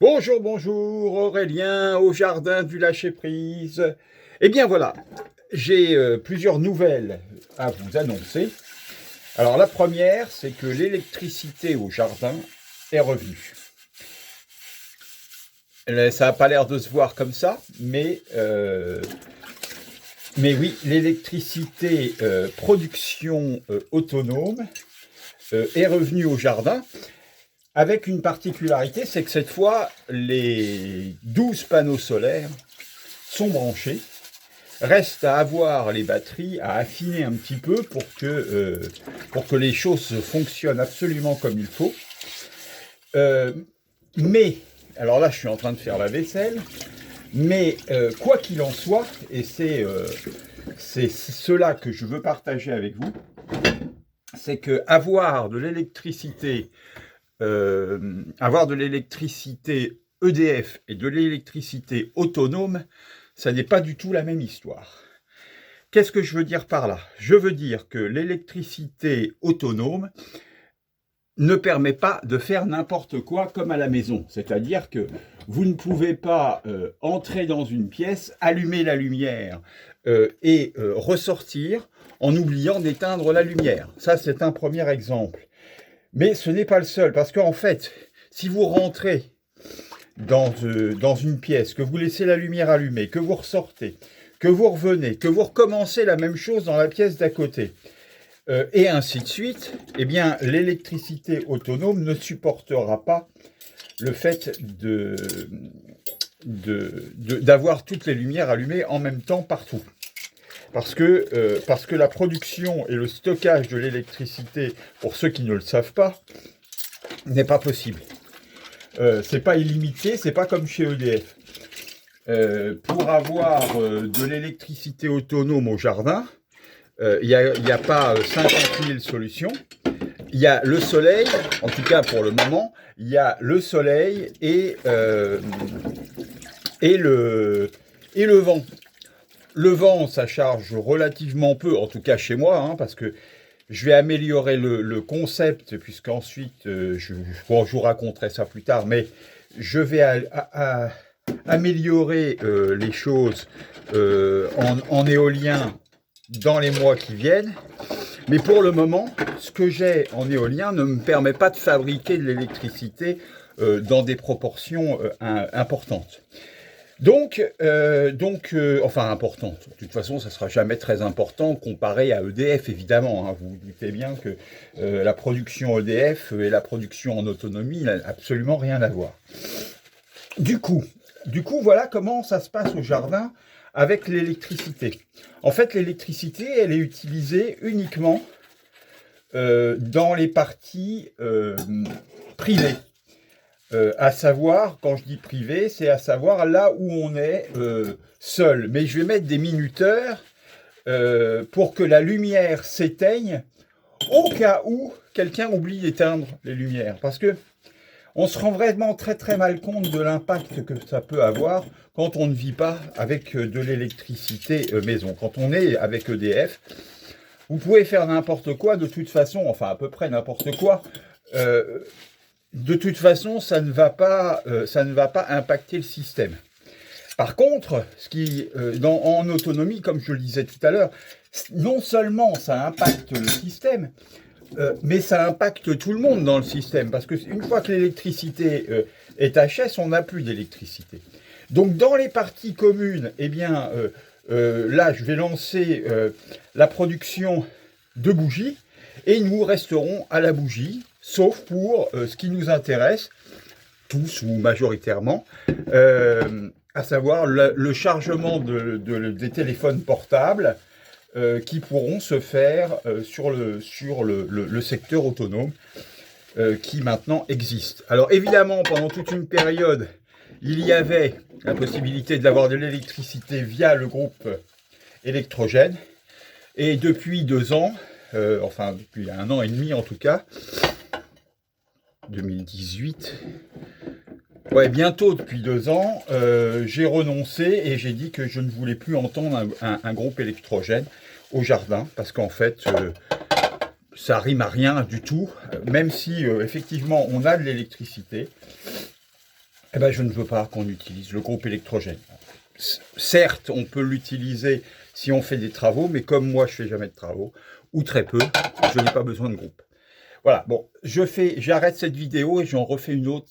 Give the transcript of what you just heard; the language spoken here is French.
Bonjour, bonjour, Aurélien, au jardin du lâcher-prise. Eh bien voilà, j'ai plusieurs nouvelles à vous annoncer. Alors la première, c'est que l'électricité au jardin est revenue. Ça n'a pas l'air de se voir comme ça, mais oui, l'électricité production autonome est revenue au jardin. Avec une particularité, c'est que cette fois, les 12 panneaux solaires sont branchés. Reste à avoir les batteries, à affiner un petit peu pour que les choses fonctionnent absolument comme il faut. Mais, alors là, je suis en train de faire la vaisselle, mais quoi qu'il en soit, et c'est cela que je veux partager avec vous, c'est que avoir de l'électricité EDF et de l'électricité autonome, ça n'est pas du tout la même histoire. Qu'est-ce que je veux dire par là? Je veux dire que l'électricité autonome ne permet pas de faire n'importe quoi comme à la maison. C'est-à-dire que vous ne pouvez pas entrer dans une pièce, allumer la lumière et ressortir en oubliant d'éteindre la lumière. Ça, c'est un premier exemple. Mais ce n'est pas le seul, parce qu'en fait, si vous rentrez dans une pièce, que vous laissez la lumière allumée, que vous ressortez, que vous revenez, que vous recommencez la même chose dans la pièce d'à côté, et ainsi de suite, eh bien, l'électricité autonome ne supportera pas le fait d'avoir toutes les lumières allumées en même temps partout. Parce que la production et le stockage de l'électricité, pour ceux qui ne le savent pas, n'est pas possible. C'est pas illimité, c'est pas comme chez EDF. Pour avoir de l'électricité autonome au jardin, il n'y a pas 50 000 solutions. Il y a le soleil, en tout cas pour le moment, il y a le soleil et le vent. Le vent, ça charge relativement peu, en tout cas chez moi, hein, parce que je vais améliorer le concept, puisqu'ensuite, je vous raconterai ça plus tard, mais je vais améliorer les choses en éolien dans les mois qui viennent. Mais pour le moment, ce que j'ai en éolien ne me permet pas de fabriquer de l'électricité dans des proportions importantes. Enfin importante. De toute façon, ça ne sera jamais très important comparé à EDF, évidemment. Hein. Vous vous doutez bien que la production EDF et la production en autonomie n'a absolument rien à voir. Du coup, voilà comment ça se passe au jardin avec l'électricité. En fait, l'électricité, elle est utilisée uniquement dans les parties privées. À savoir, quand je dis privé, c'est à savoir là où on est seul. Mais je vais mettre des minuteurs pour que la lumière s'éteigne au cas où quelqu'un oublie d'éteindre les lumières. Parce que on se rend vraiment très très mal compte de l'impact que ça peut avoir quand on ne vit pas avec de l'électricité maison. Quand on est avec EDF, vous pouvez faire n'importe quoi de toute façon, enfin à peu près n'importe quoi. De toute façon, ça ne va pas impacter le système. Par contre, en autonomie, comme je le disais tout à l'heure, non seulement ça impacte le système, mais ça impacte tout le monde dans le système, parce qu'une fois que l'électricité est HS, on n'a plus d'électricité. Donc dans les parties communes, eh bien, là, je vais lancer la production de bougies, et nous resterons à la bougie, sauf pour ce qui nous intéresse, tous ou majoritairement, à savoir le chargement des téléphones portables qui pourront se faire sur le secteur autonome qui maintenant existe. Alors évidemment, pendant toute une période, il y avait la possibilité d'avoir de l'électricité via le groupe électrogène, et depuis 2 ans, enfin depuis 1 an et demi en tout cas, 2018, ouais, bientôt depuis 2 ans, j'ai renoncé et j'ai dit que je ne voulais plus entendre un groupe électrogène au jardin, parce qu'en fait, ça rime à rien du tout, même si effectivement on a de l'électricité. Eh ben, je ne veux pas qu'on utilise le groupe électrogène. Certes, on peut l'utiliser si on fait des travaux, mais comme moi, je fais jamais de travaux, ou très peu, je n'ai pas besoin de groupe. Voilà, bon, j'arrête cette vidéo et j'en refais une autre